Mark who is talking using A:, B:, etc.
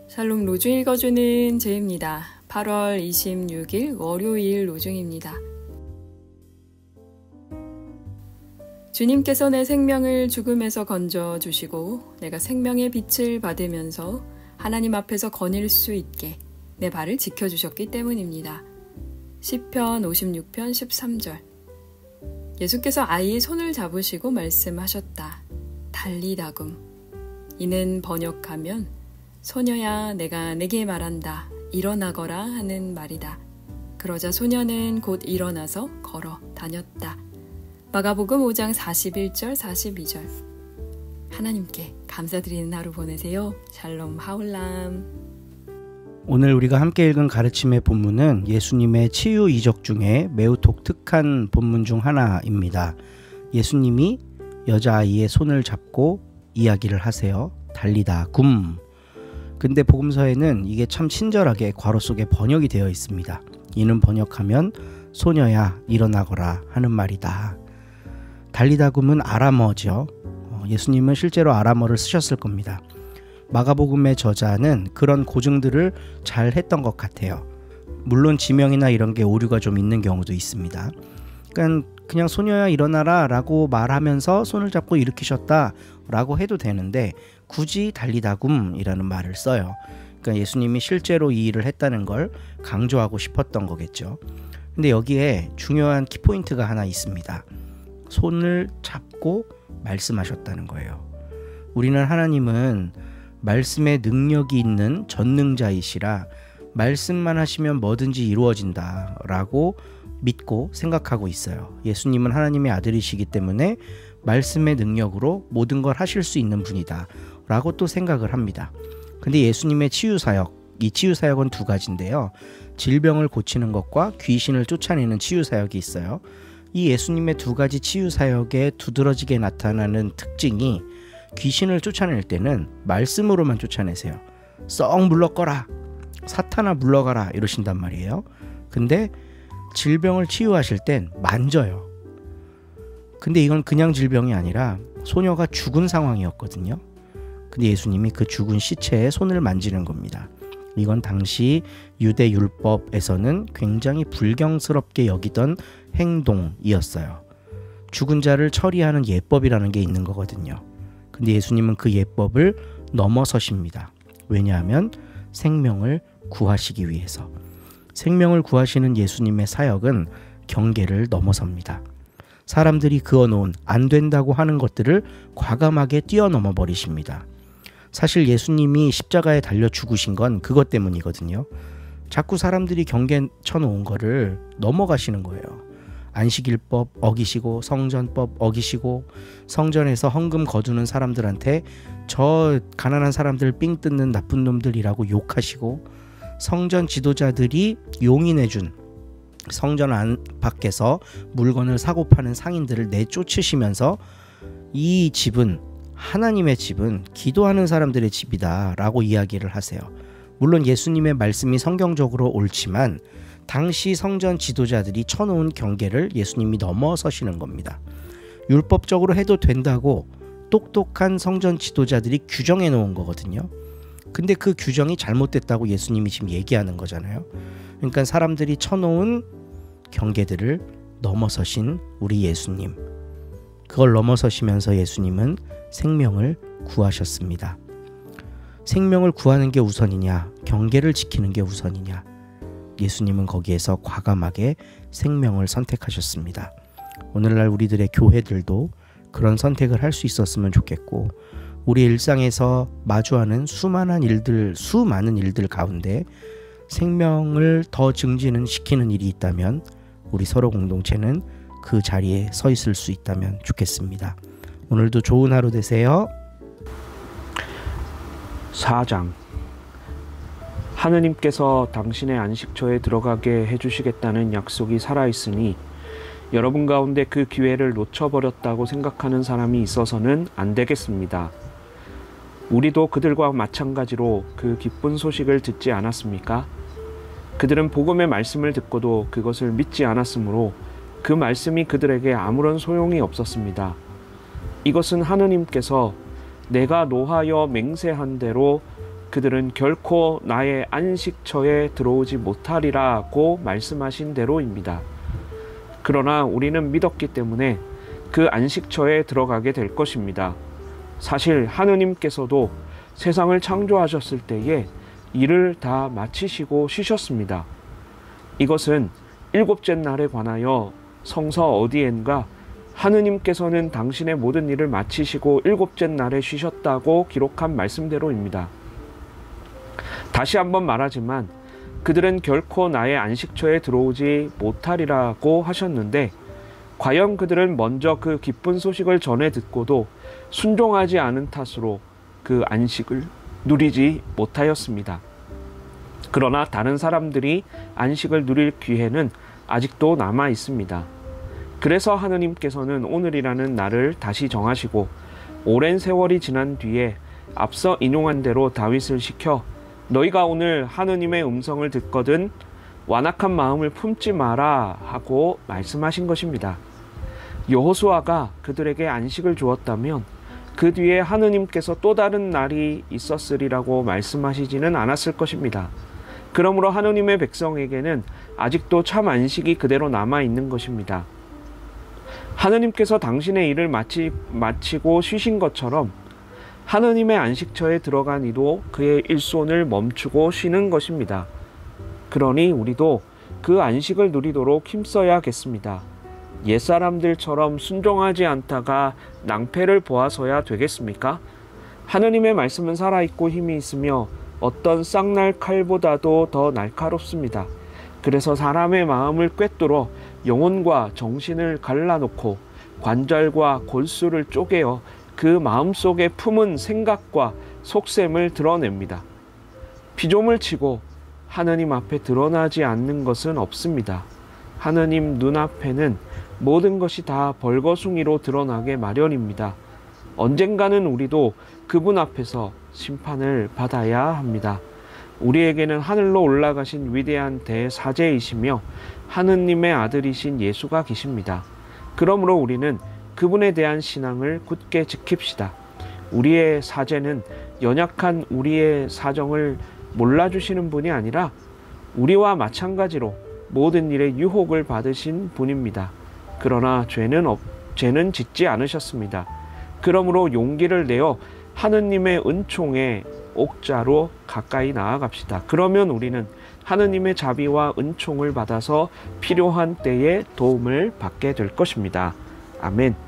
A: 샬롬 로중 읽어주는 제입니다. 8월 26일 월요일 로중입니다. 주님께서 내 생명을 죽음에서 건져주시고 내가 생명의 빛을 받으면서 하나님 앞에서 거닐 수 있게 내 발을 지켜주셨기 때문입니다. 시편 56편 13절. 예수께서 아이의 손을 잡으시고 말씀하셨다. 달리다굼. 이는 번역하면 소녀야 내가 내게 말한다. 일어나거라 하는 말이다. 그러자 소녀는 곧 일어나서 걸어 다녔다. 마가복음 5장 41절 42절. 하나님께 감사드리는 하루 보내세요. 샬롬 하울람.
B: 오늘 우리가 함께 읽은 가르침의 본문은 예수님의 치유 이적 중에 매우 독특한 본문 중 하나입니다. 예수님이 여자아이의 손을 잡고 이야기를 하세요. 달리다 굼. 근데 복음서에는 이게 참 친절하게 괄호 속에 번역이 되어 있습니다. 이는 번역하면 소녀야 일어나거라 하는 말이다. 달리다 굼은 아람어죠. 예수님은 실제로 아람어를 쓰셨을 겁니다. 마가복음의 저자는 그런 고증들을 잘 했던 것 같아요. 물론 지명이나 이런 게 오류가 좀 있는 경우도 있습니다. 그러니까 그냥 소녀야 일어나라 라고 말하면서 손을 잡고 일으키셨다 라고 해도 되는데 굳이 달리다 굼이라는 말을 써요. 그러니까 예수님이 실제로 이 일을 했다는 걸 강조하고 싶었던 거겠죠. 근데 여기에 중요한 키포인트가 하나 있습니다. 손을 잡고 말씀하셨다는 거예요. 우리는 하나님은 말씀에 능력이 있는 전능자이시라 말씀만 하시면 뭐든지 이루어진다 라고 믿고 생각하고 있어요. 예수님은 하나님의 아들이시기 때문에 말씀의 능력으로 모든 걸 하실 수 있는 분이다 라고 또 생각을 합니다. 근데 예수님의 치유사역, 이 치유사역은 두 가지인데요. 질병을 고치는 것과 귀신을 쫓아내는 치유사역이 있어요. 이 예수님의 두 가지 치유사역에 두드러지게 나타나는 특징이 귀신을 쫓아낼 때는 말씀으로만 쫓아내세요. 썩 물러거라, 사탄아 물러가라 이러신단 말이에요. 근데 질병을 치유하실 땐 만져요. 근데 이건 그냥 질병이 아니라 소녀가 죽은 상황이었거든요. 근데 예수님이 그 죽은 시체에 손을 만지는 겁니다. 이건 당시 유대 율법에서는 굉장히 불경스럽게 여기던 행동이었어요. 죽은 자를 처리하는 예법이라는 게 있는 거거든요. 근데 예수님은 그 예법을 넘어서십니다. 왜냐하면 생명을 구하시기 위해서. 생명을 구하시는 예수님의 사역은 경계를 넘어섭니다. 사람들이 그어놓은 안 된다고 하는 것들을 과감하게 뛰어넘어 버리십니다. 사실 예수님이 십자가에 달려 죽으신 건 그것 때문이거든요. 자꾸 사람들이 경계 쳐놓은 거를 넘어가시는 거예요. 안식일법 어기시고 성전법 어기시고 성전에서 헌금 거두는 사람들한테 저 가난한 사람들 삥 뜯는 나쁜 놈들이라고 욕하시고 성전 지도자들이 용인해준 성전 안 밖에서 물건을 사고 파는 상인들을 내쫓으시면서 이 집은 하나님의 집은 기도하는 사람들의 집이다 라고 이야기를 하세요. 물론 예수님의 말씀이 성경적으로 옳지만 당시 성전 지도자들이 쳐놓은 경계를 예수님이 넘어서시는 겁니다. 율법적으로 해도 된다고 똑똑한 성전 지도자들이 규정해 놓은 거거든요. 근데 그 규정이 잘못됐다고 예수님이 지금 얘기하는 거잖아요. 그러니까 사람들이 쳐놓은 경계들을 넘어서신 우리 예수님. 그걸 넘어서시면서 예수님은 생명을 구하셨습니다. 생명을 구하는 게 우선이냐, 경계를 지키는 게 우선이냐. 예수님은 거기에서 과감하게 생명을 선택하셨습니다. 오늘날 우리들의 교회들도 그런 선택을 할 수 있었으면 좋겠고, 우리 일상에서 마주하는 수많은 일들 가운데 생명을 더 증진시키는 일이 있다면 우리 서로 공동체는 그 자리에 서 있을 수 있다면 좋겠습니다. 오늘도 좋은 하루 되세요.
C: 4장. 하느님께서 당신의 안식처에 들어가게 해주시겠다는 약속이 살아있으니 여러분 가운데 그 기회를 놓쳐버렸다고 생각하는 사람이 있어서는 안 되겠습니다. 우리도 그들과 마찬가지로 그 기쁜 소식을 듣지 않았습니까? 그들은 복음의 말씀을 듣고도 그것을 믿지 않았으므로 그 말씀이 그들에게 아무런 소용이 없었습니다. 이것은 하느님께서 내가 노하여 맹세한 대로 그들은 결코 나의 안식처에 들어오지 못하리라고 말씀하신 대로입니다. 그러나 우리는 믿었기 때문에 그 안식처에 들어가게 될 것입니다. 사실 하느님께서도 세상을 창조하셨을 때에 일을 다 마치시고 쉬셨습니다. 이것은 일곱째 날에 관하여 성서 어디엔가 하느님께서는 당신의 모든 일을 마치시고 일곱째 날에 쉬셨다고 기록한 말씀대로입니다. 다시 한번 말하지만 그들은 결코 나의 안식처에 들어오지 못하리라고 하셨는데 과연 그들은 먼저 그 기쁜 소식을 전해 듣고도 순종하지 않은 탓으로 그 안식을 누리지 못하였습니다. 그러나 다른 사람들이 안식을 누릴 기회는 아직도 남아 있습니다. 그래서 하느님께서는 오늘이라는 날을 다시 정하시고 오랜 세월이 지난 뒤에 앞서 인용한 대로 다윗을 시켜 너희가 오늘 하느님의 음성을 듣거든 완악한 마음을 품지 마라 하고 말씀하신 것입니다. 여호수아가 그들에게 안식을 주었다면 그 뒤에 하느님께서 또 다른 날이 있었으리라고 말씀하시지는 않았을 것입니다. 그러므로 하느님의 백성에게는 아직도 참 안식이 그대로 남아 있는 것입니다. 하느님께서 당신의 일을 마치고 쉬신 것처럼 하느님의 안식처에 들어간 이도 그의 일손을 멈추고 쉬는 것입니다. 그러니 우리도 그 안식을 누리도록 힘써야겠습니다. 옛사람들처럼 순종하지 않다가 낭패를 보아서야 되겠습니까? 하느님의 말씀은 살아있고 힘이 있으며 어떤 쌍날 칼보다도 더 날카롭습니다. 그래서 사람의 마음을 꿰뚫어 영혼과 정신을 갈라놓고 관절과 골수를 쪼개어 그 마음속에 품은 생각과 속셈을 드러냅니다. 피조물 치고 하느님 앞에 드러나지 않는 것은 없습니다. 하느님 눈앞에는 모든 것이 다 벌거숭이로 드러나게 마련입니다. 언젠가는 우리도 그분 앞에서 심판을 받아야 합니다. 우리에게는 하늘로 올라가신 위대한 대사제이시며 하느님의 아들이신 예수가 계십니다. 그러므로 우리는 그분에 대한 신앙을 굳게 지킵시다. 우리의 사제는 연약한 우리의 사정을 몰라주시는 분이 아니라 우리와 마찬가지로 모든 일에 유혹을 받으신 분입니다. 그러나 죄는 짓지 않으셨습니다. 그러므로 용기를 내어 하느님의 은총의 옥자로 가까이 나아갑시다. 그러면 우리는 하느님의 자비와 은총을 받아서 필요한 때에 도움을 받게 될 것입니다. 아멘.